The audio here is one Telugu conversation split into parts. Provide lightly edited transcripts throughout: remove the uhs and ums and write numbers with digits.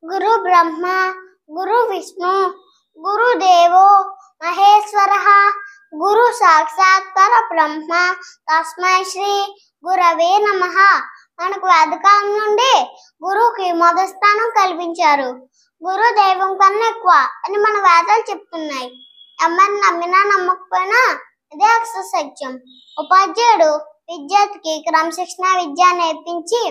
గురు బ్రహ్మ గురు విష్ణు గురుదేవో మహేశ్వరః గురు సాక్షాత్ పరబ్రహ్మ తస్మై శ్రీ గురవే నమః. మనకు వేదకాలం నుండి గురువుకి మొదటి స్థానం కల్పించారు. గురు దైవం కన్నా ఎక్కువ అని మన వేదాలు చెప్తున్నాయి. ఎవరిని నమ్మినా నమ్మకపోయినా ఇదే అక్షర సత్యం. ఉపాధ్యాయుడు విద్యార్థికి క్రమశిక్షణ విద్య నేర్పించి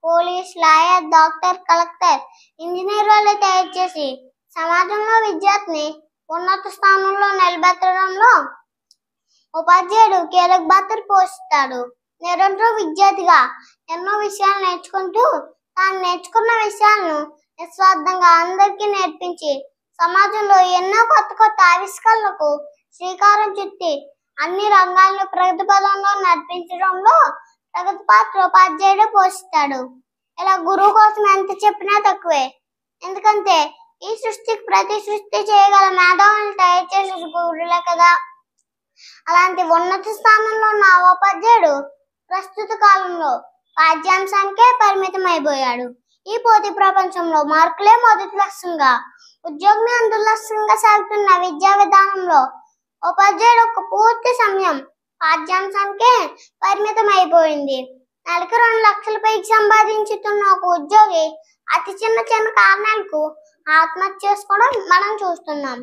police, lawyer, doctor, collector, engineer వల్ల తయారు చేసి సమాజంలో విద్యార్థిని ఉన్నత స్థానంలో నిలబెట్టడంలో ఉపాధ్యాయుడు కీలక పాత్ర పోషిస్తాడు. నిరంతరం విద్యార్థిగా ఎన్నో విషయాలు నేర్చుకుంటూ తాను నేర్చుకున్న విషయాలను నిస్వార్థంగా అందరికీ నేర్పించి సమాజంలో ఎన్నో కొత్త కొత్త ఆవిష్కరణలకు శ్రీకారం చుట్టి అన్ని రంగాలను ప్రగతి పదంలో నడిపించడంలో ప్రగతి పాత్ర ఉపాధ్యాయుడు పోషిస్తాడు. ఇలా గురువు కోసం ఎంత చెప్పినా తక్కువే. ఎందుకంటే ఈ సృష్టికి ప్రతి సృష్టి చేయగల మేధావులను తయారు చేసే గురువులే కదా. అలాంటి ఉన్నత స్థానంలో ఉన్న ఉపాధ్యాయుడు ప్రస్తుత కాలంలో పాఠ్యాంశానికే పరిమితం అయిపోయాడు. ఈ పోటీ ప్రపంచంలో మార్కులే మొదటి లక్ష్యంగా, ఉద్యోగమే అందరి లక్ష్యంగా సాగుతున్న విద్యా విధానంలో ఉపాధ్యాయుడు ఒక పూర్తి సమయం పాఠ్యాంశానికే పరిమితం అయిపోయింది. నెలకు 2 లక్షల పైకి సంపాదించుతున్న ఒక ఉద్యోగి అతి చిన్న చిన్న కారణాలకు ఆత్మహత్య చేసుకోవడం మనం చూస్తున్నాం.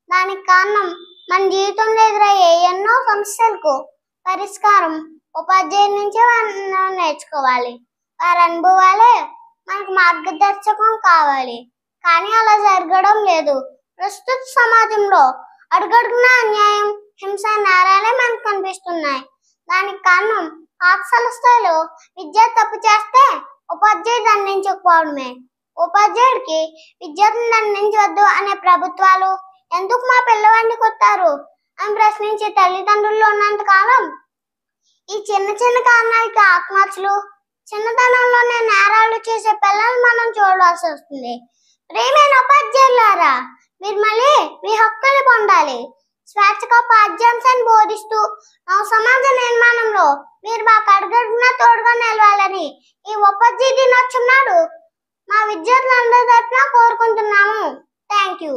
దానికి కారణం మన జీవితంలో ఎదురయ్యే ఎన్నో సమస్యలకు పరిష్కారం ఉపాధ్యాయుల నుంచే మనం నేర్చుకోవాలి. వారి అనుభవాలే మనకు మార్గదర్శకం కావాలి. కానీ అలా జరగడం లేదు. ప్రస్తుత సమాజంలో అడుగడుగునా అన్యాయం, హింస, నేరాలే మనకు కనిపిస్తున్నాయి. దానికి కారణం పాఠశాల స్థాయిలో విద్యార్థి తప్పు చేస్తే ఉపాధ్యాయుడు దండించకపోవడమే. ఉపాధ్యాయుడికి విద్యార్థిని దండించవద్దు అనే ప్రభుత్వాలు ఎందుకు మా పిల్లవాడిని కొట్టారు అని ప్రశ్నించే తల్లిదండ్రులు ఉన్నంత కాలం ఈ చిన్న చిన్న కారణాలకి ఆత్మహత్యలు, చిన్నతనంలోనే నేరాలు చేసే పిల్లలు మనం చూడాల్సి వస్తుంది. ప్రియమైన ఉపాధ్యాయులారా, మీరు మళ్ళీ మీ హక్కులు పొందాలి. స్వేచ్ఛగా పాఠ్యాంశాన్ని బోధిస్తూ సమాజ నిర్మాణంలో మీరు మాకు అడుగడుగునా తోడుగా నిలవాలని ఈ ఉపాధ్యాయ దినోత్సవం నాడు మా విద్యార్థులందరి తరఫున కోరుకుంటున్నాము. Thank you.